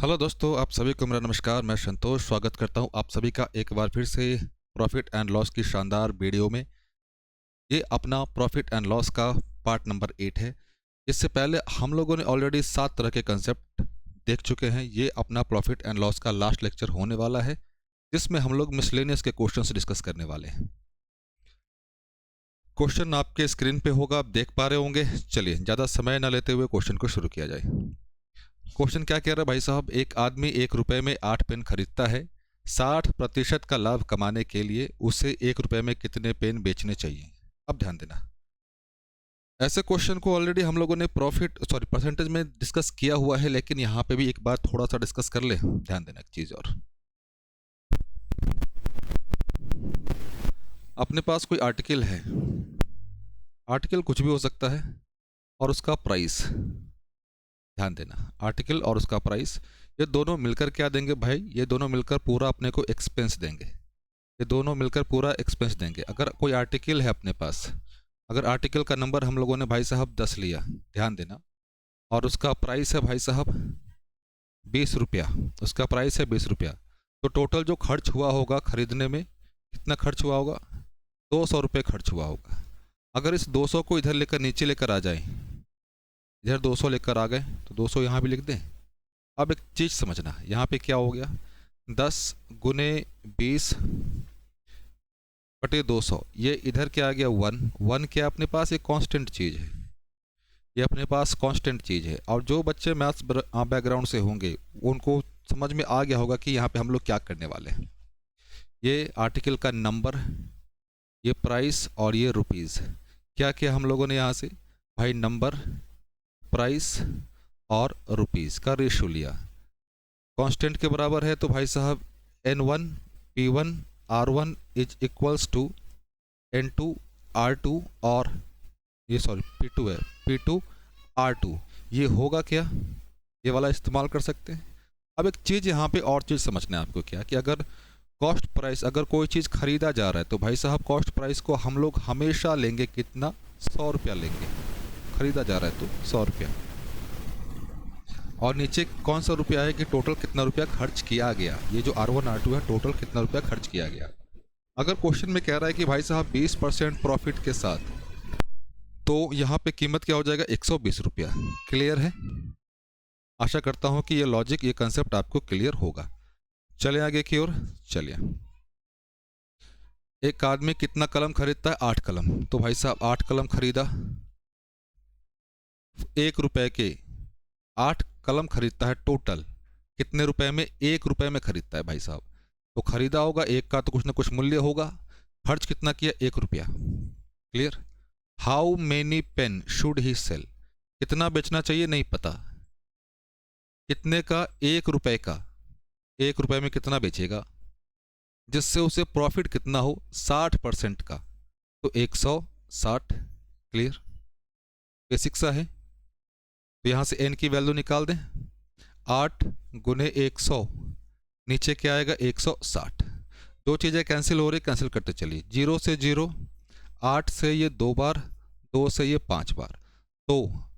Hello दोस्तों, आप सभी को मेरा नमस्कार। मैं संतोष स्वागत करता हूं आप सभी का एक बार फिर से प्रॉफिट एंड लॉस की शानदार वीडियो में। ये अपना प्रॉफिट एंड लॉस का पार्ट नंबर 8 है। इससे पहले हम लोगों ने ऑलरेडी 7 तरह के कंसेप्ट देख चुके हैं। ये अपना प्रॉफिट एंड लॉस का लास्ट लेक्चर होने वाला है, जिसमें हम लोग मिसलेनियस के क्वेश्चन डिस्कस करने वाले हैं। क्वेश्चन आपके स्क्रीन पे होगा, आप देख पा रहे होंगे। चलिए ज़्यादा समय ना लेते हुए क्वेश्चन को शुरू किया जाए। क्वेश्चन क्या कह रहा है भाई साहब? एक आदमी 1 रुपये में 8 पेन खरीदता है। 60% का लाभ कमाने के लिए उसे 1 रुपये में कितने पेन बेचने चाहिए? अब ध्यान देना, ऐसे क्वेश्चन को ऑलरेडी हम लोगों ने परसेंटेज में डिस्कस किया हुआ है, लेकिन यहाँ पे भी एक बार थोड़ा सा डिस्कस कर ले। ध्यान देना एक चीज़ और, अपने पास कोई आर्टिकल है, आर्टिकल कुछ भी हो सकता है, और उसका प्राइस, ध्यान देना, आर्टिकल और उसका प्राइस, ये दोनों मिलकर क्या देंगे भाई? ये दोनों मिलकर पूरा अपने को एक्सपेंस देंगे। ये दोनों मिलकर पूरा एक्सपेंस देंगे। अगर कोई आर्टिकल है अपने पास, अगर आर्टिकल का नंबर हम लोगों ने भाई साहब 10 लिया, ध्यान देना, और उसका प्राइस है भाई साहब 20 रुपया, उसका प्राइस है 20 रुपया, तो टोटल जो खर्च हुआ होगा खरीदने में, कितना खर्च हुआ होगा? 200 रुपये खर्च हुआ होगा। अगर इस 200 को इधर लेकर नीचे लेकर आ जाए, इधर 200 लेकर आ गए तो 200 यहाँ भी लिख दें। अब एक चीज़ समझना, यहाँ पे क्या हो गया? 10 गुने 20 बटे 200, ये इधर क्या आ गया? 1 क्या अपने पास एक कांस्टेंट चीज़ है, ये अपने पास कांस्टेंट चीज़ है। और जो बच्चे मैथ्स बैकग्राउंड से होंगे उनको समझ में आ गया होगा कि यहाँ पे हम लोग क्या करने वाले हैं। ये आर्टिकल का नंबर, ये प्राइस और ये रुपीज़, क्या किया हम लोगों ने यहाँ से भाई? नंबर, प्राइस और रुपीज़ का रेशो लिया, कांस्टेंट के बराबर है। तो भाई साहब N1 P1 R1 is equals to N2 R2, और ये P2 है, P2 R2। ये होगा क्या? ये वाला इस्तेमाल कर सकते हैं। अब एक चीज़ यहाँ पे और चीज़ समझना है आपको, क्या कि अगर कॉस्ट प्राइस, अगर कोई चीज़ खरीदा जा रहा है तो भाई साहब कॉस्ट प्राइस को हम लोग हमेशा लेंगे कितना? 100 रुपया लेंगे। खरीदा जा रहा है तो 100 रुपया, और नीचे कौन सा रुपया है कि टोटल कितना रुपया खर्च किया गया। ये जो R1 R2 है, टोटल कितना रुपया खर्च किया गया। अगर क्वेश्चन में कह रहा है कि भाई साहब 20% प्रॉफिट के साथ, तो यहाँ पे कीमत क्या हो जाएगा? 120 रुपया। क्लियर है? आशा करता हूँ कि ये लॉजिक, ये कंसेप्ट आपको क्लियर होगा। चले आगे की ओर चलिए। एक आदमी कितना कलम खरीदता है? 8 कलम। तो भाई साहब 8 कलम खरीदा, 1 रुपये के 8 कलम खरीदता है। टोटल कितने रुपए में? 1 रुपये में खरीदता है भाई साहब। तो खरीदा होगा एक का तो कुछ ना कुछ मूल्य होगा। खर्च कितना किया? 1 रुपया। Clear? How many pen should he sell? कितना बेचना चाहिए नहीं पता। कितने का? 1 रुपये का। 1 रुपये में कितना बेचेगा जिससे उसे प्रॉफिट कितना हो? 60% का, तो 160। क्लियर? बेसिक सा है। तो यहाँ से n की वैल्यू निकाल दें। 8 गुने 100, नीचे क्या आएगा? 160। दो चीज़ें कैंसिल हो रही, कैंसिल करते चलिए। 0 से 0, 8 से ये 2 बार, 2 से ये 5 बार, तो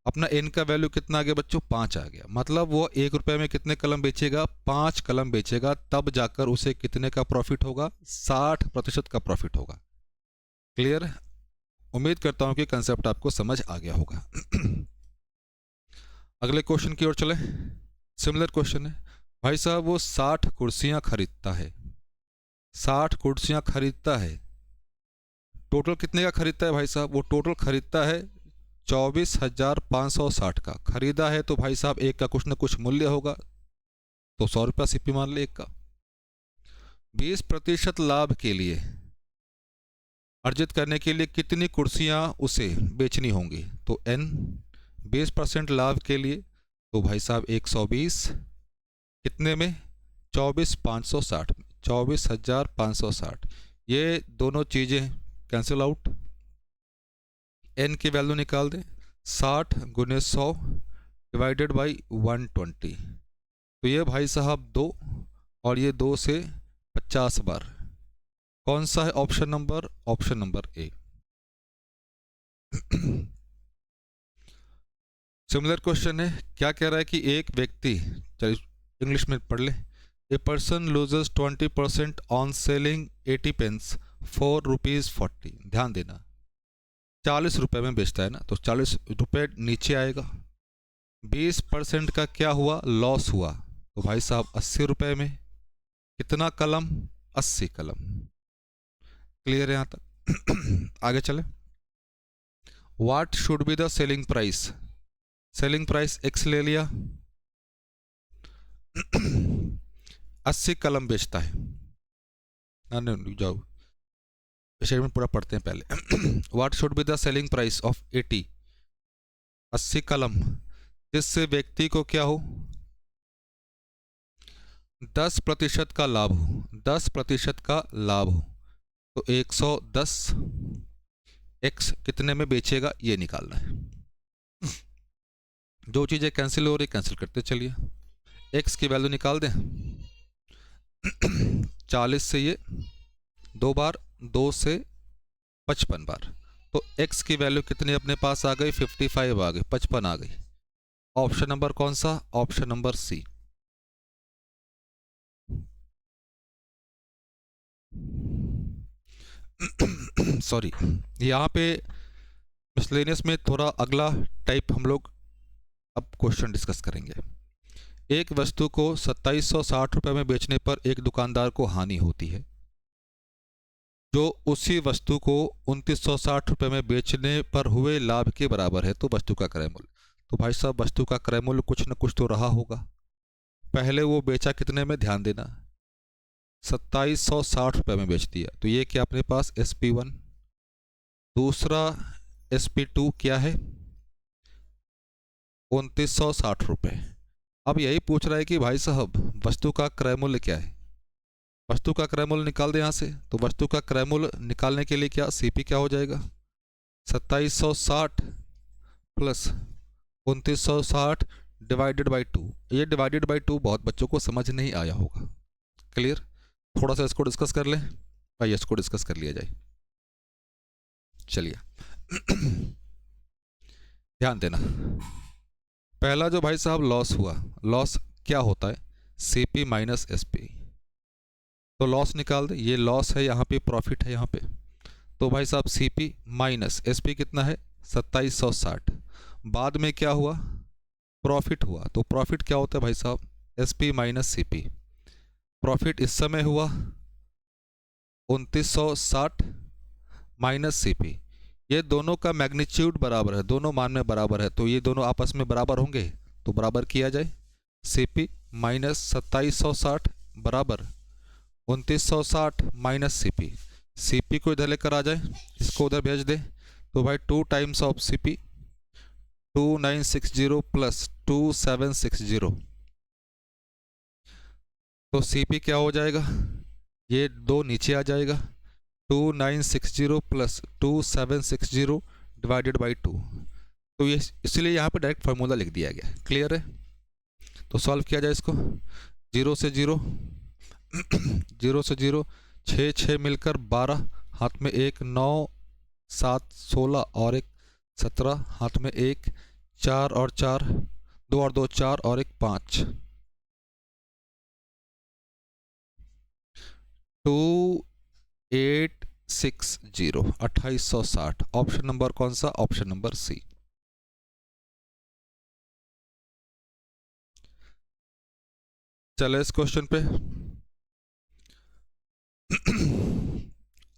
अपना n का वैल्यू कितना आ गया बच्चों? 5 आ गया। मतलब वो 1 रुपये में कितने कलम बेचेगा? 5 कलम बेचेगा, तब जाकर उसे कितने का प्रॉफिट होगा? 60% का प्रॉफिट होगा। क्लियर? उम्मीद करता हूँ कि कंसेप्ट आपको समझ आ गया होगा। अगले क्वेश्चन की ओर चले। सिमिलर क्वेश्चन है। भाई साहब वो 60 कुर्सियां खरीदता है, 60 कुर्सियां खरीदता है। टोटल कितने का खरीदता है भाई साहब? वो टोटल खरीदता है 24,560 का। खरीदा है तो भाई साहब एक का कुछ ना कुछ मूल्य होगा, तो 100 रुपया सीपी मान ले एक का। 20% लाभ के लिए, अर्जित करने के लिए कितनी कुर्सियां उसे बेचनी होंगी? तो n 20% लाभ के लिए, तो भाई साहब 120 कितने में? 24,560 में, 24,560। ये दोनों चीज़ें कैंसिल आउट, n की वैल्यू निकाल दें। 60 गुने 100 डिवाइडेड बाई 120, तो ये भाई साहब 2, और ये 2 से 50 बार। कौन सा है option number? Option number A. Similar question है। क्या कह रहा है कि एक व्यक्ति, चलिए इंग्लिश में पढ़ ले। A person loses 20% on selling 80 pens for ₹40। ध्यान देना 40 रुपये में बेचता है ना, तो 40 रुपये नीचे आएगा। 20% का क्या हुआ, लॉस हुआ, तो भाई साहब 80 रुपये में कितना कलम, 80 कलम। क्लियर है यहाँ तक? आगे चले। What should be the selling price, selling price x ले लिया, 80 कलम बेचता है ना, नहीं जाओ स्टेटमेंट पूरा पढ़ते हैं पहले। What should be the selling price of 80 कलम, जिससे व्यक्ति को क्या हो, 10% का लाभ हो, 10% का लाभ हो, तो 110 x कितने में बेचेगा ये निकालना है। जो चीज़ें कैंसिल हो रही कैंसिल करते चलिए। x की वैल्यू निकाल दें। 40 से ये 2 बार, 2 से 55 बार, तो x की वैल्यू कितनी अपने पास आ गई, 55 आ गई, 55 आ गई। ऑप्शन नंबर कौन सा, ऑप्शन नंबर सी। सॉरी, यहाँ पे मिसलेनियस में थोड़ा अगला टाइप हम लोग अब क्वेश्चन डिस्कस करेंगे। एक वस्तु को 2760 रुपये में बेचने पर एक दुकानदार को हानि होती है, जो उसी वस्तु को 2960 रुपये में बेचने पर हुए लाभ के बराबर है, तो वस्तु का क्रय मूल्य। तो भाई साहब वस्तु का क्रय मूल्य कुछ न कुछ तो रहा होगा। पहले वो बेचा कितने में, ध्यान देना 2760 रुपये में बेच दिया, तो ये क्या अपने पास SP1। दूसरा SP2 क्या है, 2960 रुपये। अब यही पूछ रहा है कि भाई साहब वस्तु का क्रय मूल्य क्या है, वस्तु का क्रय मूल्य निकाल दे यहाँ से। तो वस्तु का क्रय मूल्य निकालने के लिए क्या, CP क्या हो जाएगा, 2760 प्लस 2960 डिवाइडेड बाई 2। ये डिवाइडेड बाई 2 बहुत बच्चों को समझ नहीं आया होगा। क्लियर, थोड़ा सा इसको डिस्कस कर लें भाई, इसको डिस्कस कर लिया जाए। चलिए ध्यान देना, पहला जो भाई साहब लॉस हुआ, लॉस क्या होता है, CP माइनस SP। तो लॉस निकाल दे, ये लॉस है, यहाँ पे प्रॉफिट है यहाँ पे, तो भाई साहब CP माइनस SP कितना है 2760। बाद में क्या हुआ, प्रॉफिट हुआ, तो प्रॉफिट क्या होता है भाई साहब SP माइनस CP। प्रॉफिट इस समय हुआ 2960 माइनस CP, ये दोनों का मैग्नीट्यूड बराबर है, दोनों मान में बराबर है, तो ये दोनों आपस में बराबर होंगे, तो बराबर किया जाए। CP माइनस 2760 बराबर 2960 माइनस CP। CP को इधर लेकर आ जाए, इसको उधर भेज दे, तो भाई 2 टाइम्स ऑफ CP 2960 प्लस 2760, तो CP क्या हो जाएगा, ये 2 नीचे आ जाएगा, 2960 प्लस 2760 डिवाइडेड बाई 2। तो ये इसलिए यहाँ पे डायरेक्ट फार्मूला लिख दिया गया। क्लियर है, तो सॉल्व किया जाए इसको। 0 से 0 0 से 0 6 6 मिलकर 12, हाथ में 1 9 7 16 और 1 17, हाथ में 1 4 और 4 2 और 2 4 और 1 5, 2860 2860। ऑप्शन नंबर कौन सा, ऑप्शन नंबर सी। चले इस क्वेश्चन पे।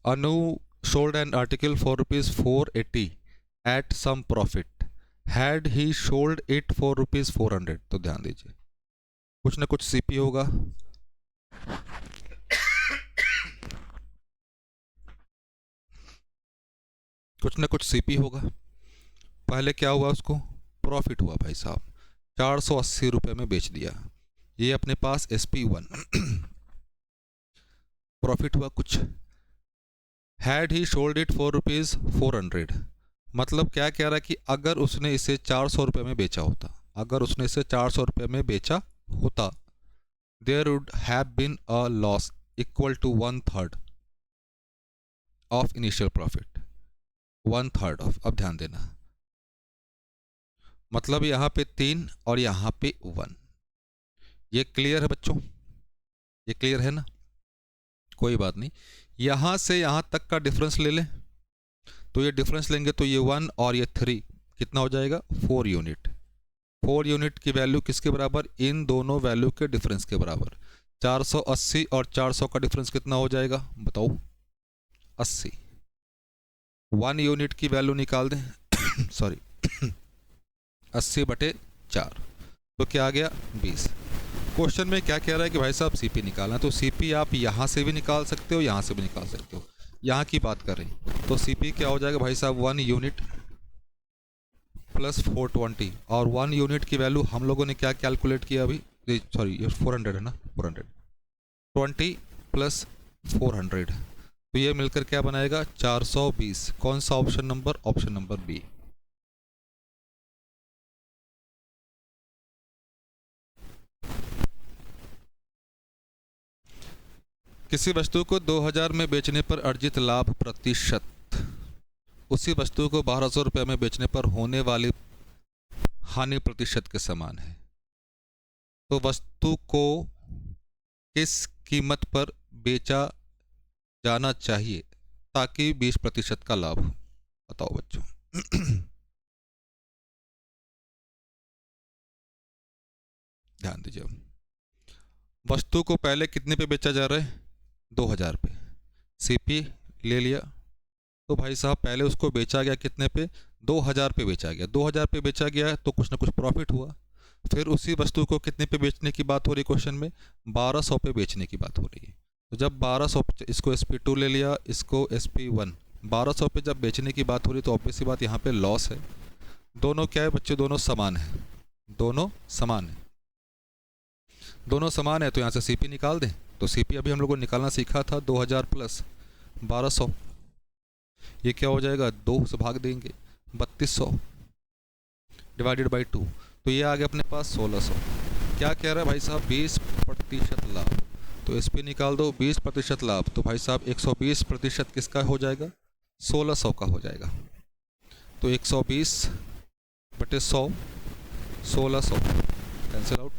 अनु sold an article for ₹480 at some profit. Had he sold it for ₹400? तो ध्यान दीजिए कुछ ना कुछ CP होगा, कुछ ना कुछ CP होगा। पहले क्या हुआ, उसको प्रॉफिट हुआ भाई साहब, 480 रुपये में बेच दिया, ये अपने पास SP1 प्रॉफिट हुआ कुछ। Had he sold it for ₹400, मतलब क्या कह रहा है कि अगर उसने इसे 400 रुपये में बेचा होता, अगर उसने इसे 400 रुपये में बेचा होता, there would have been a loss equal to 1/3 of initial profit, 1/3 of. अब ध्यान देना, मतलब यहाँ पे 3 और यहाँ पे 1, ये क्लियर है बच्चों? ये क्लियर है ना? कोई बात नहीं, यहाँ से यहाँ तक का डिफरेंस ले लें, तो ये डिफरेंस लेंगे तो ये 1 और ये 3 कितना हो जाएगा? 4 यूनिट। 4 यूनिट की वैल्यू किसके बराबर? इन दोनों वैल्यू के डिफरेंस के बराबर। 480 और 400 का डिफरेंस कितना हो जाएगा बताओ? 80। 1 यूनिट की वैल्यू निकाल दें सॉरी 80/4 तो क्या आ गया? 20। क्वेश्चन में क्या कह रहा है कि भाई साहब सीपी निकालना, तो सीपी आप यहाँ से भी निकाल सकते हो, यहाँ से भी निकाल सकते हो। यहाँ की बात कर रहे हैं तो सीपी क्या हो जाएगा भाई साहब? 1 यूनिट प्लस 420, और 1 यूनिट की वैल्यू हम लोगों ने क्या कैलकुलेट किया अभी? सॉरी ये 400 है ना, 400। 20 प्लस 400 तो ये मिलकर क्या बनाएगा? 420। कौन सा option number? Option number B. किसी वस्तु को 2000 में बेचने पर अर्जित लाभ प्रतिशत उसी वस्तु को 1200 रुपये में बेचने पर होने वाली हानि प्रतिशत के समान है। तो वस्तु को किस कीमत पर बेचा जाना चाहिए ताकि 20% का लाभ हो? बताओ बच्चों। ध्यान दीजिए, वस्तु को पहले कितने पे बेचा जा रहा है? 2000 पे। सीपी ले लिया, तो भाई साहब पहले उसको बेचा गया कितने पे? 2000 पे बेचा गया। 2000 पे बेचा गया तो कुछ ना कुछ प्रॉफिट हुआ। फिर उसी वस्तु को कितने पे बेचने की बात हो रही क्वेश्चन में? 1200 पे बेचने की बात हो रही है। तो जब 1200, इसको SP2 ले लिया, इसको SP1, 1200 पे जब बेचने की बात हो रही तो ऑब्वियस सी बात यहाँ पे लॉस है। दोनों क्या है बच्चे? दोनों समान है। दोनों समान है। दोनों समान है तो यहाँ से सीपी निकाल दें। तो सीपी अभी हम लोगों ने निकालना सीखा था, 2000 प्लस 1200, ये क्या हो जाएगा? 2 से भाग देंगे, 3200 डिवाइडेड बाई 2, तो ये आ गया अपने पास 1600। क्या कह रहा है भाई साहब? 20% लाभ। तो इस पे निकाल दो 20% लाभ, तो भाई साहब 120% किसका हो जाएगा? 1600 का हो जाएगा। तो 120/100, 1600 कैंसिल आउट।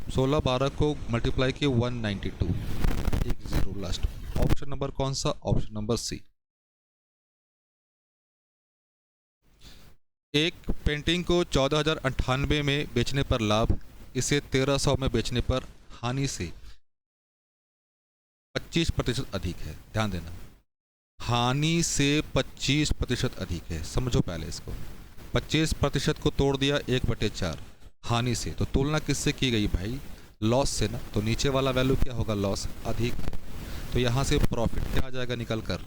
16 12 को मल्टीप्लाई किए 192, एक जीरो लास्ट। ऑप्शन नंबर कौन सा? Option number C. एक पेंटिंग को 14,098 में बेचने पर लाभ, इसे 1300 में बेचने पर हानि से 25% अधिक है। ध्यान देना, हानि से 25% अधिक है। समझो पहले इसको। 25% को तोड़ दिया 1/4 हानि से, तो तुलना किससे की गई भाई? लॉस से ना। तो नीचे वाला वैल्यू क्या होगा? लॉस अधिक। तो यहाँ से प्रॉफिट क्या आ जाएगा निकल कर?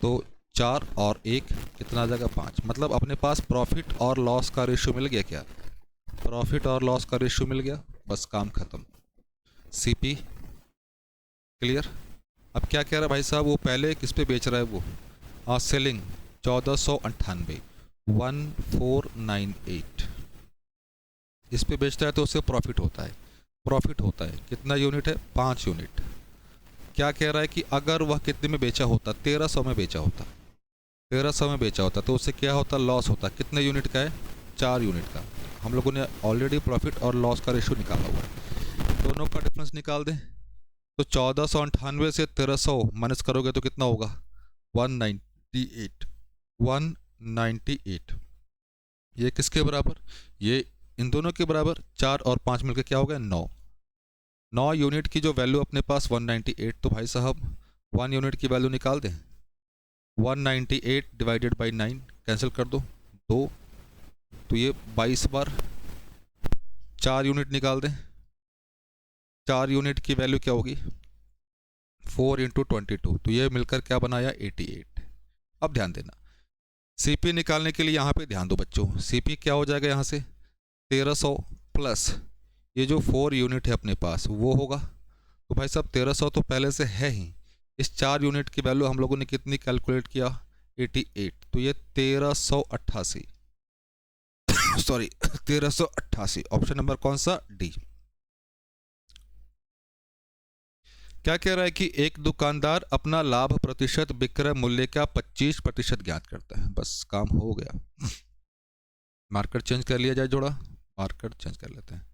तो 4 और 1 कितना आ जाएगा? 5। मतलब अपने पास प्रॉफिट और लॉस का रेशियो मिल गया। क्या प्रॉफिट और लॉस का रेशियो मिल गया? बस काम खत्म। CP clear. अब क्या कह रहा है भाई साहब? वो पहले किस पे बेच रहा है? वो सेलिंग 1498, 1498 इस पे बेचता है तो उससे प्रॉफिट होता है। प्रॉफिट होता है कितना यूनिट है? 5 यूनिट। क्या कह रहा है कि अगर वह कितने में बेचा होता? 1300 में बेचा होता। 1300 में बेचा होता तो उससे क्या होता? लॉस होता। कितने यूनिट का है? 4 यूनिट का। हम लोगों ने ऑलरेडी प्रॉफिट और लॉस का रेशियो निकाला हुआ है। दोनों का डिफरेंस निकाल दें। तो 1498 से 1300 माइनस करोगे तो कितना होगा? 198। 198 ये किसके बराबर? ये इन दोनों के बराबर। 4 और 5 मिलकर क्या हो गया? 9। 9 यूनिट की जो वैल्यू अपने पास 198, तो भाई साहब 1 यूनिट की वैल्यू निकाल दें। 198 डिवाइडेड बाई 9 कैंसिल कर दो 2, तो ये 22 बार। 4 यूनिट निकाल दें। 4 यूनिट की वैल्यू क्या होगी? 4 × 22, तो ये मिलकर क्या बनाया? 88। अब ध्यान देना, सीपी निकालने के लिए यहाँ पे ध्यान दो बच्चों। सीपी क्या हो जाएगा यहाँ से? 1300 प्लस ये जो 4 यूनिट है अपने पास वो होगा। तो भाई साहब 1300 तो पहले से है ही। इस 4 यूनिट की वैल्यू हम लोगों ने कितनी कैलकुलेट किया? 88। तो ये 1388 सॉरी 1388। ऑप्शन नंबर कौन सा? डी। क्या कह रहा है कि एक दुकानदार अपना लाभ प्रतिशत विक्रय मूल्य का 25% ज्ञात करता है। बस काम हो गया। मार्कर चेंज कर लिया जाए, जोड़ा मार्कर चेंज कर लेते हैं।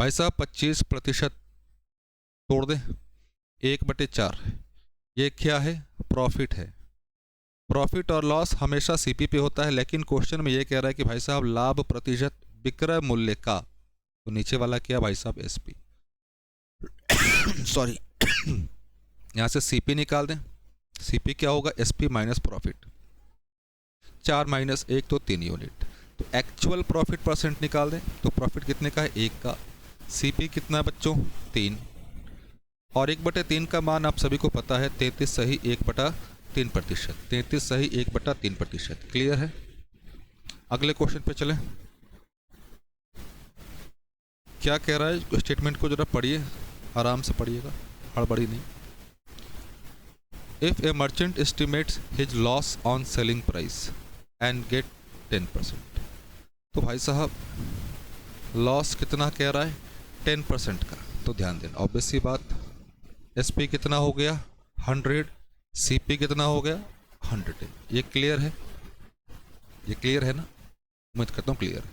भाई साहब 25% तोड़ दें, 1/4, ये क्या है? प्रॉफिट है। प्रॉफिट और लॉस हमेशा सीपी पे होता है, लेकिन क्वेश्चन में ये कह रहा है कि भाई साहब लाभ प्रतिशत विक्रय मूल्य का, तो नीचे वाला क्या भाई साहब? एसपी। सॉरी। यहाँ से सीपी निकाल दें, सीपी क्या होगा? एसपी माइनस प्रॉफिट, 4 माइनस 1 तो 3 यूनिट। तो एक्चुअल प्रॉफिट परसेंट निकाल दें, तो प्रॉफिट कितने का है? 1 का। सीपी कितना है बच्चों? 3, और 1/3 का मान आप सभी को पता है 33 सही 1/3%। 33 सही 1/3%। क्लियर है? अगले क्वेश्चन पे चलें। क्या कह रहा है? स्टेटमेंट को जरा पढ़िए, आराम से पढ़िएगा, हड़बड़ी नहीं। If a merchant estimates his loss on selling price and get 10%, तो भाई साहब लॉस कितना कह रहा है? 10% का। तो ध्यान देना, ऑब्वियस सी बात, एसपी कितना हो गया? 100, सीपी कितना हो गया? 100। ये क्लियर है? ये क्लियर है ना? उम्मीद करता हूँ क्लियर है।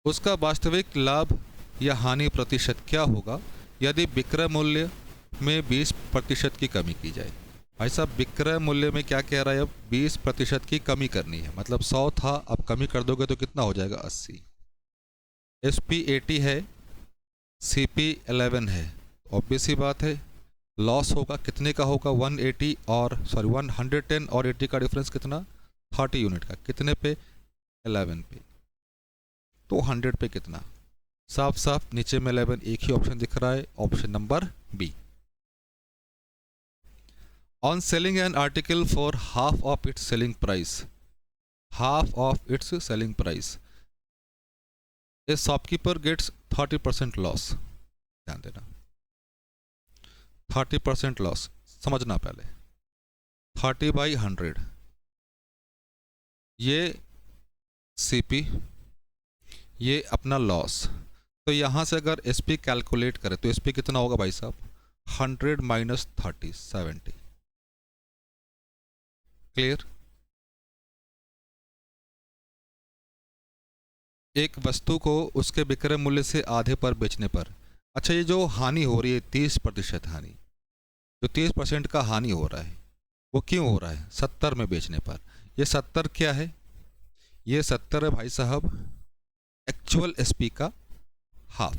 उसका वास्तविक लाभ या हानि प्रतिशत क्या होगा यदि विक्रय मूल्य में 20% की कमी की जाए? भाई साहब विक्रय मूल्य में क्या कह रहा है? अब 20% की कमी करनी है, मतलब 100 था, अब कमी कर दोगे तो कितना हो जाएगा? 80। एसपी 80 है, सीपी 11 है, ऑब्वियस सी बात है लॉस होगा। कितने का होगा? 110 और 80 का डिफरेंस कितना? 30 यूनिट का। कितने पे? 11 पे। तो 100 पे कितना? साफ साफ नीचे में 11, एक ही ऑप्शन दिख रहा है, option number B. On selling an article for half of its selling price, half of its selling price, a shopkeeper gets 30% loss. ध्यान देना, 30% लॉस समझना पहले। 30/100 ये सीपी, ये अपना लॉस। तो यहाँ से अगर एसपी कैलकुलेट करें तो एसपी कितना होगा भाई साहब? 100 माइनस 30, 70। क्लियर? एक वस्तु को उसके विक्रय मूल्य से आधे पर बेचने पर, अच्छा ये जो हानि हो रही है 30% हानि, जो 30% का हानि हो रहा है वो क्यों हो रहा है? 70 में बेचने पर। ये 70 क्या है? ये 70 है भाई साहब एक्चुअल एसपी का हाफ,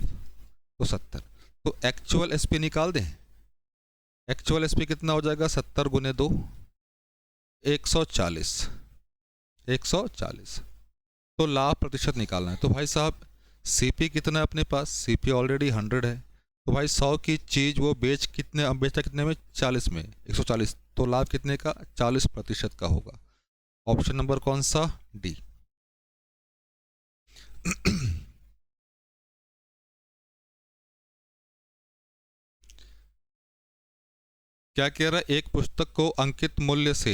तो 70। तो एक्चुअल एसपी निकाल दें। एक्चुअल एसपी कितना हो जाएगा? 70 गुने 2, 140। 140। तो लाभ प्रतिशत निकालना है। तो भाई साहब सीपी कितना है अपने पास? सीपी ऑलरेडी 100 है, तो भाई 100 की चीज़ वो बेचता कितने में? 40 में, 140। तो लाभ कितने का? 40% का होगा। ऑप्शन नंबर कौन सा? डी। क्या कह रहा है? एक पुस्तक को अंकित मूल्य से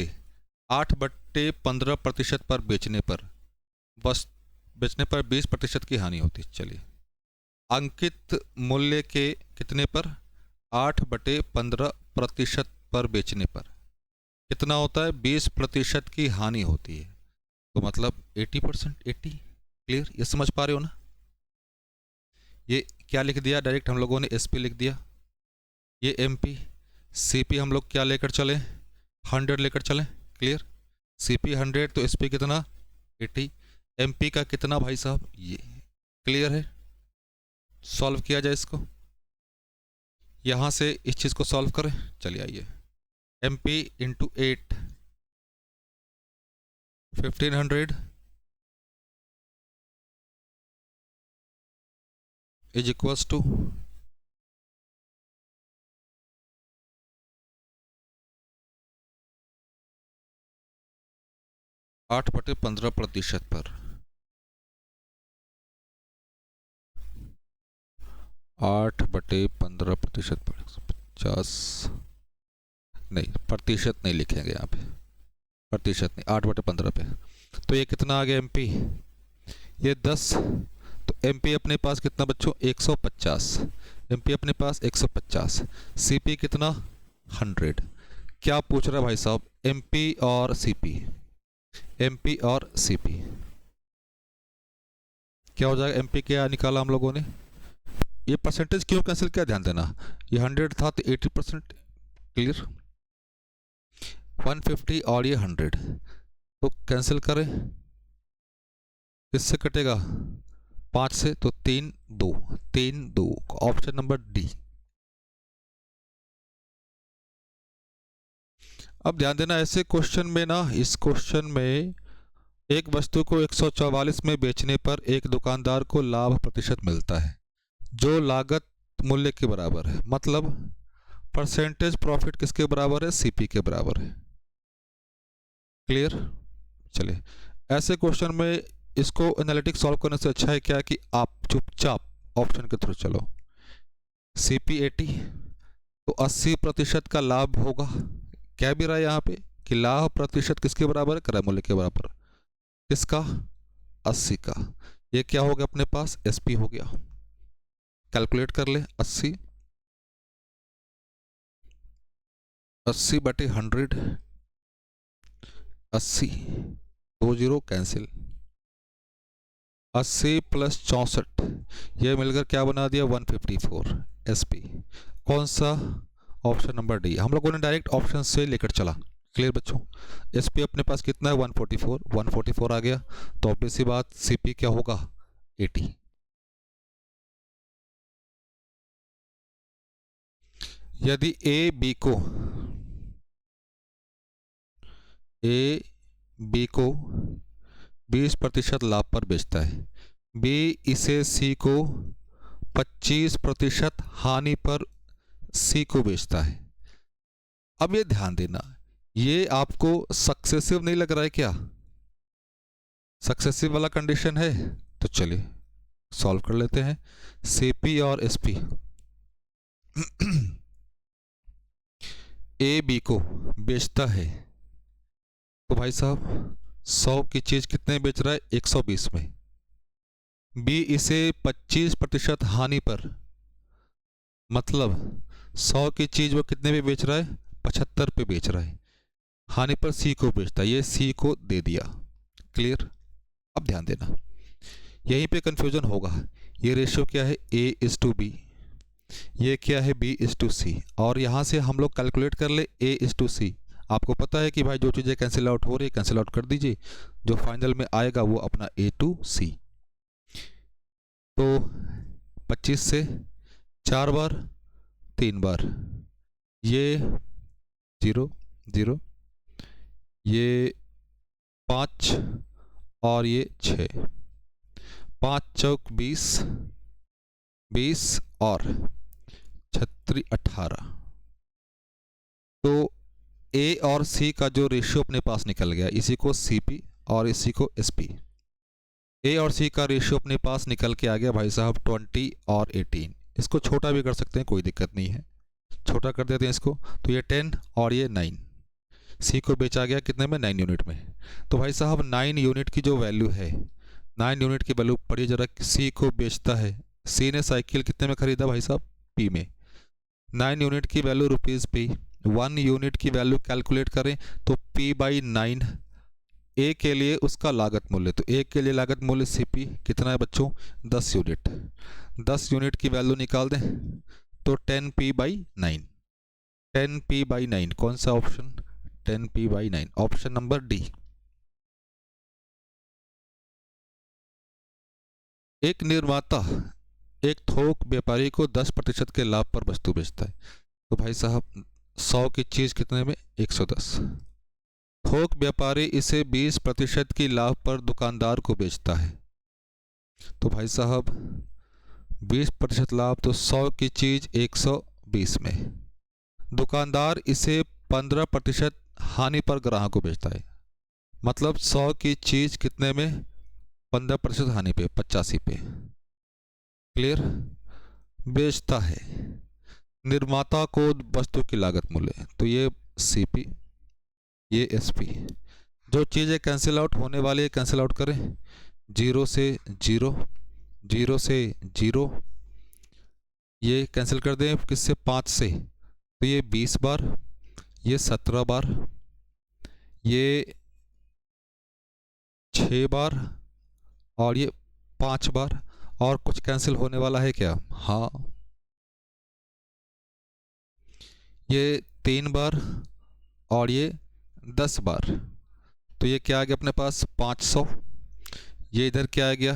8/15% पर बेचने पर, बस बेचने पर 20% की हानि होती है। चलिए, अंकित मूल्य के कितने पर? 8/15% पर बेचने पर कितना होता है? 20% की हानि होती है, तो मतलब 80%। 80। क्लियर? ये समझ पा रहे हो ना? ये क्या लिख दिया डायरेक्ट हम लोगों ने? एसपी लिख दिया। ये एमपी, सीपी हम लोग क्या लेकर चले? 100 लेकर चलें। क्लियर? सीपी 100 तो एसपी कितना? 80। एमपी का कितना भाई साहब? ये। क्लियर है? सॉल्व किया जाए इसको, यहाँ से इस चीज़ को सॉल्व करें। चलिए आइए, MP into 8, 1500 is equals to 8/15% पर 8/15% पर 150, नहीं प्रतिशत नहीं लिखेंगे यहाँ पे, प्रतिशत नहीं, 8/15 पे। तो ये कितना आ गया एमपी? ये 10। तो एमपी अपने पास कितना बच्चों? 150। एमपी अपने पास 150। सीपी कितना? 100। क्या पूछ रहा है भाई साहब? एमपी और सीपी, एमपी और सीपी। क्या हो जाएगा, MP क्या निकाला हम लोगों ने, ये परसेंटेज क्यों कैंसिल किया ध्यान देना, ये 100 था तो 80%, क्लियर, 150 और ये 100, तो कैंसिल करें, किससे कटेगा, 5 से, तो 3 2, 3 2, ऑप्शन नंबर डी। अब ध्यान देना ऐसे क्वेश्चन में ना, इस क्वेश्चन में एक वस्तु को 144 में बेचने पर एक दुकानदार को लाभ प्रतिशत मिलता है जो लागत मूल्य के बराबर है, मतलब परसेंटेज प्रॉफिट किसके बराबर है, CP के बराबर है, क्लियर। चलिए, ऐसे क्वेश्चन में इसको एनालिटिक्स सॉल्व करने से अच्छा है क्या कि आप चुपचाप ऑप्शन के थ्रू चलो। CP 80 तो 80% का लाभ होगा, क्या भी रहा है यहाँ पे कि लाभ प्रतिशत किसके बराबर है, क्रय मूल्य के बराबर, किसका, 80 का, ये क्या हो गया अपने पास, SP हो गया, कैलकुलेट कर ले, 80 बटे 100, 80 2 0 कैंसिल, 80 प्लस 64, ये मिलकर क्या बना दिया, 154 SP, कौन सा, ऑप्शन नंबर डी। हम लोगों ने डायरेक्ट ऑप्शन से लेकर चला, क्लियर बच्चों। SP अपने पास कितना है, 144 आ गया, तो ऑब्वियस सी बात CP क्या होगा, 80। यदि ए बी को 20% लाभ पर बेचता है, B इसे C को 25% हानि पर C को बेचता है। अब ये ध्यान देना, ये आपको सक्सेसिव नहीं लग रहा है क्या, सक्सेसिव वाला कंडीशन है, तो चलिए सॉल्व कर लेते हैं। CP और SP A B को बेचता है, तो भाई साहब 100 की चीज कितने बेच रहा है, 120 में, B इसे 25% हानि पर, मतलब 100 की चीज वो कितने पे बेच रहा है, 75 पे बेच रहा है, हानि पर C को बेचता है, ये C को दे दिया, क्लियर। अब ध्यान देना, यहीं पे कंफ्यूजन होगा, ये रेशियो क्या है, A:B, ये क्या है, B:C, और यहाँ से हम लोग कैलकुलेट कर ले A:C। आपको पता है कि भाई जो चीज़ें कैंसिल आउट हो रही है कैंसिल आउट कर दीजिए, जो फाइनल में आएगा वो अपना A:C। तो 25 से 4 बार 3 बार, ये 0 0, ये 5 और ये 6, 5 चौक 20, 20 और 36 18, तो A और C का जो रेशियो अपने पास निकल गया, इसी को CP और इसी को SP, A और C का रेशियो अपने पास निकल के आ गया भाई साहब 20 और 18। इसको छोटा भी कर सकते हैं, कोई दिक्कत नहीं है, छोटा कर देते हैं इसको, तो ये 10 और ये 9, C को बेचा गया कितने में, 9 यूनिट में। तो भाई साहब 9 यूनिट की जो वैल्यू है, 9 यूनिट की वैल्यू पढ़िए जरा, C को बेचता है, C ने साइकिल कितने में खरीदा भाई साहब, P में, 9 यूनिट की वैल्यू ₹P, 1 यूनिट की वैल्यू कैलकुलेट करें तो P/9, A के लिए उसका लागत मूल्य, तो A के लिए लागत मूल्य CP कितना है बच्चों, 10 यूनिट, 10 यूनिट की वैल्यू निकाल दें तो 10P/9, 10P/9 कौन सा option, 10P/9 option number D. एक निर्माता एक थोक व्यापारी को 10% के लाभ पर वस्तु बेचता है, तो भाई साहब 100 की चीज कितने में, 110, थोक व्यापारी इसे 20% की लाभ पर दुकानदार को बेचता है, तो भाई साहब 20% लाभ, तो 100 की चीज 120 में, दुकानदार इसे 15% हानि पर ग्राहक को बेचता है, मतलब 100 की चीज कितने में, 15% हानि पे, 85 पे, क्लियर, बेचता है निर्माता को वस्तु की लागत मूल्य, तो ये CP, ये SP, जो चीज़ें कैंसिल आउट होने वाली है कैंसिल आउट करें, 0 से 0, 0 से 0, ये कैंसिल कर दें किससे, 5 से, तो ये 20 बार, ये 17 बार, ये 6 बार और ये 5 बार, और कुछ कैंसिल होने वाला है क्या? हाँ, ये 3 बार और ये 10 बार, तो ये क्या आ गया अपने पास 500। ये इधर क्या आ गया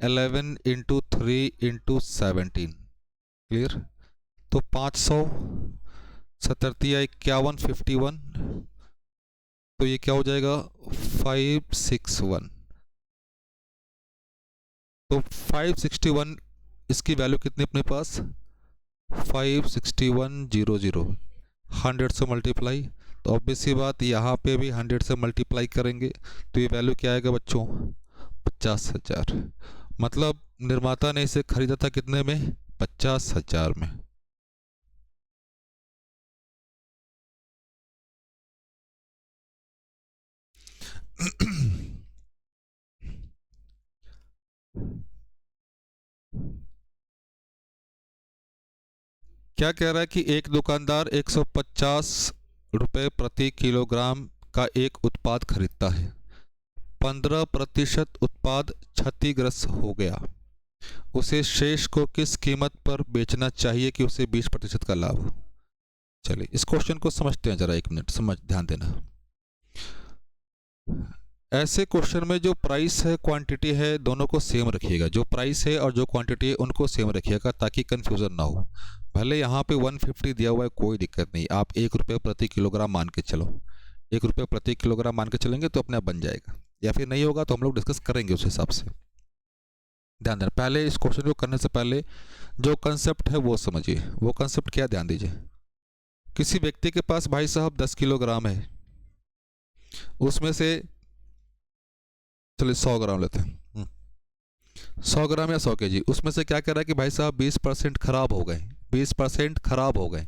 11 इंटू 3 इंटू 17, क्लियर। तो 500 17 51 51, तो ये क्या हो जाएगा 561। तो 561 इसकी वैल्यू कितनी अपने पास 56100, 100 से मल्टीप्लाई, तो ऑब्वियस सी बात यहाँ पे भी 100 से मल्टीप्लाई करेंगे तो ये वैल्यू क्या आएगा बच्चों 50,000। मतलब निर्माता ने इसे खरीदा था कितने में 50,000 में। क्या कह रहा है कि एक दुकानदार 150 रुपये प्रति किलोग्राम का एक उत्पाद खरीदता है, 15% उत्पाद क्षतिग्रस्त हो गया, उसे शेष को किस कीमत पर बेचना चाहिए कि उसे 20% का लाभ हो। चलिए इस क्वेश्चन को समझते हैं जरा, एक मिनट समझ ध्यान देना। ऐसे क्वेश्चन में जो प्राइस है क्वांटिटी है दोनों को सेम रखिएगा, जो प्राइस है और जो क्वांटिटी है उनको सेम रखिएगा ताकि कंफ्यूजन ना हो। भले यहाँ पे 150 दिया हुआ है कोई दिक्कत नहीं, आप 1 रुपये प्रति किलोग्राम मान के चलो, 1 रुपये प्रति किलोग्राम मान के चलेंगे तो अपने आप बन जाएगा, या फिर नहीं होगा तो हम लोग डिस्कस करेंगे उस हिसाब से। ध्यान देना, पहले इस क्वेश्चन को करने से पहले जो कंसेप्ट है वो समझिए। वो कंसेप्ट क्या, ध्यान दीजिए। किसी व्यक्ति के पास भाई साहब 10 किलोग्राम है, उसमें से चलिए 100 ग्राम लेते हैं, 100 ग्राम या 100 केजी, उसमें से क्या कह रहा है कि भाई साहब 20% खराब हो गए, 20% खराब हो गए,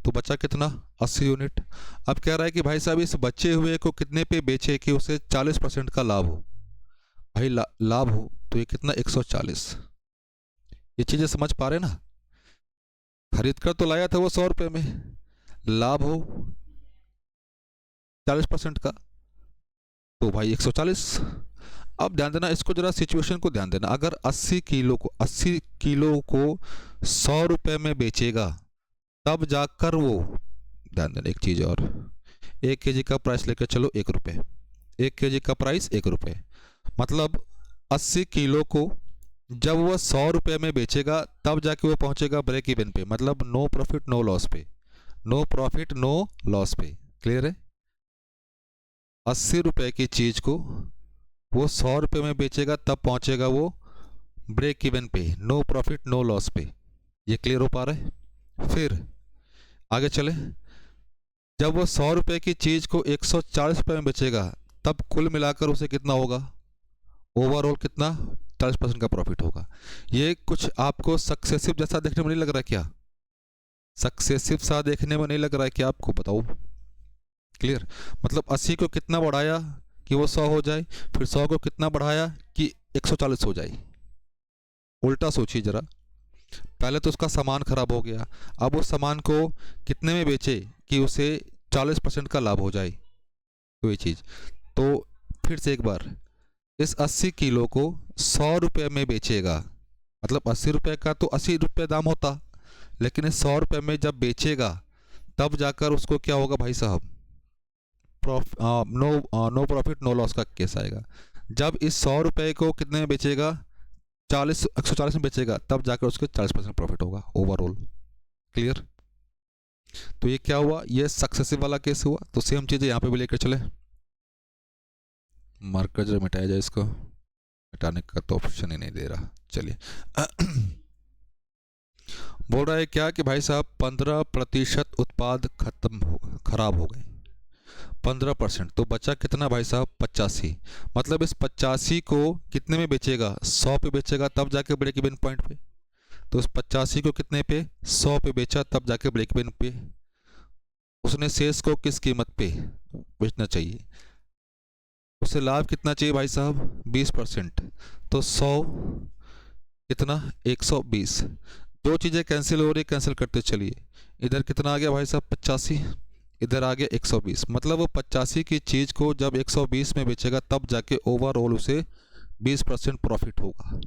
तो बचा कितना 80 यूनिट। अब कह रहा है कि भाई साहब इस बचे हुए को कितने पे बेचे कि उसे 40% का लाभ हो। भाई लाभ हो तो ये कितना 140। ये चीज़ें समझ पा रहे ना, खरीद कर तो लाया था वो 100 रुपये में, लाभ हो 40% का तो भाई 140। अब ध्यान देना, इसको जरा सिचुएशन को ध्यान देना, अगर 80 किलो को 100 रुपये में बेचेगा तब जाकर वो, ध्यान देना एक चीज़ और, 1 केजी का प्राइस लेकर चलो 1 रुपये, 1 केजी का प्राइस 1 रुपये, मतलब 80 किलो को जब वह 100 रुपये में बेचेगा तब जाके वो पहुंचेगा ब्रेक इवन पे, मतलब नो प्रॉफिट नो लॉस पे, नो प्रॉफिट नो लॉस पे, क्लियर है। 80 रुपये की चीज़ को वो 100 रुपये में बेचेगा तब पहुंचेगा वो ब्रेक इवन पे, नो प्रॉफिट नो लॉस पे। ये क्लियर हो पा रहा है। फिर आगे चले, जब वो 100 रुपये की चीज़ को 140 रुपये में बेचेगा तब कुल मिलाकर उसे कितना होगा, ओवरऑल कितना 40% का प्रॉफिट होगा। ये कुछ आपको सक्सेसिव जैसा देखने में नहीं लग रहा क्या, सक्सेसिव सा देखने में नहीं लग रहा है क्या आपको, बताओ। क्लियर, मतलब 80 को कितना बढ़ाया कि वो 100 हो जाए, फिर 100 को कितना बढ़ाया कि 140 हो जाए। उल्टा सोचिए जरा, पहले तो उसका सामान खराब हो गया, अब उस सामान को कितने में बेचे कि उसे 40% का लाभ हो जाए, तो ये चीज़। तो फिर से एक बार, इस 80 किलो को 100 रुपये में बेचेगा, मतलब 80 रुपये का तो 80 रुपये दाम होता, लेकिन इस 100 रुपये में जब बेचेगा तब जाकर उसको क्या होगा भाई साहब, नो प्रॉफिट नो लॉस का केस आएगा। जब इस 100 रुपये को कितने में बेचेगा, 140 में बेचेगा, तब जाकर उसके 40% प्रॉफिट होगा ओवरऑल, क्लियर। तो ये क्या हुआ, ये सक्सेसिव वाला केस हुआ। तो सेम चीज़ यहाँ पे भी लेकर चले, मार्कर जरा मिटाया जाए, इसको मिटाने का तो ऑप्शन ही नहीं दे रहा। चलिए बोल रहा है क्या कि भाई साहब 15% उत्पाद खराब हो गए, 15%, तो बचा कितना भाई साहब 85। मतलब इस 85 को कितने में बेचेगा, 100 पे बेचेगा तब जाके ब्रेक इवन पॉइंट पे। तो इस 85 को कितने पे 100 पे बेचा तब जाके ब्रेक इवन पे। उसने शेष को किस कीमत पे बेचना चाहिए, उसे लाभ कितना चाहिए भाई साहब 20%, तो 100 कितना 120। दो चीज़ें कैंसिल हो रही, कैंसिल करते चलिए, इधर कितना आ गया भाई साहब 85, इधर आ गया 120। मतलब वो 85 की चीज़ को जब 120 में बेचेगा तब जाके ओवरऑल उसे 20% प्रॉफिट होगा।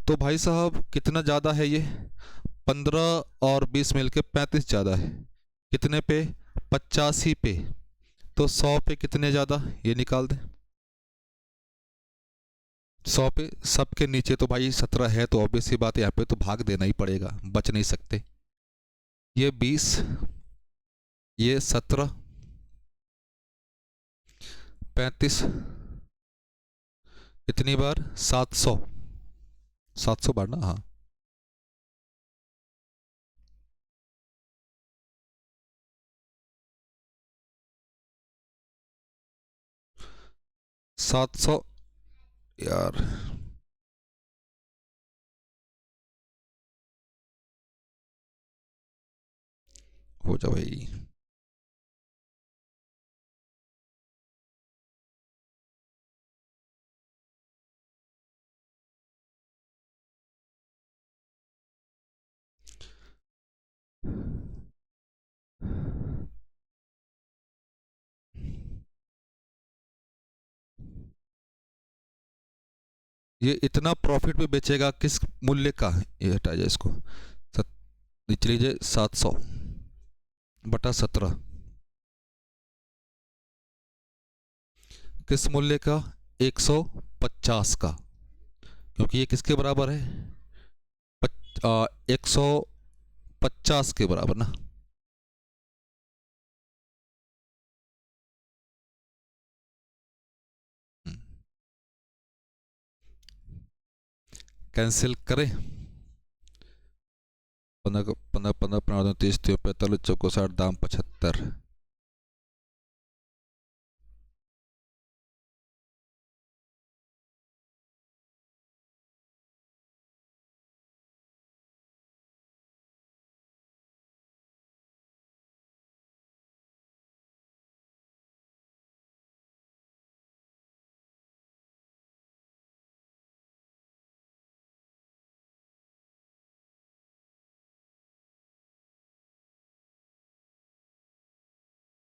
तो भाई साहब कितना ज़्यादा है ये, 15 और 20 मिलके 35 ज़्यादा है। कितने पे, 85 पे। तो 100 पे कितने ज़्यादा, ये निकाल दें। 100 पे सबके नीचे तो भाई 17 है, तो ऑब्वियस सी बात है यहाँ पे तो भाग देना ही पड़ेगा, बच नहीं सकते। ये 20, ये 17, 35, कितनी बार, 700, 700 बार ना, हाँ। 700 यार, हो जा भाई। ये इतना प्रॉफिट में बेचेगा किस मूल्य का, ये हटा जाए इसको, नीचे लीजिए, 700 बटा 17, किस मूल्य का, 150 का, क्योंकि ये किसके बराबर है, 150 के बराबर ना। कैंसिल करें, 15 15 15 15 30 पैंतालीस चौको 60 दाम 75।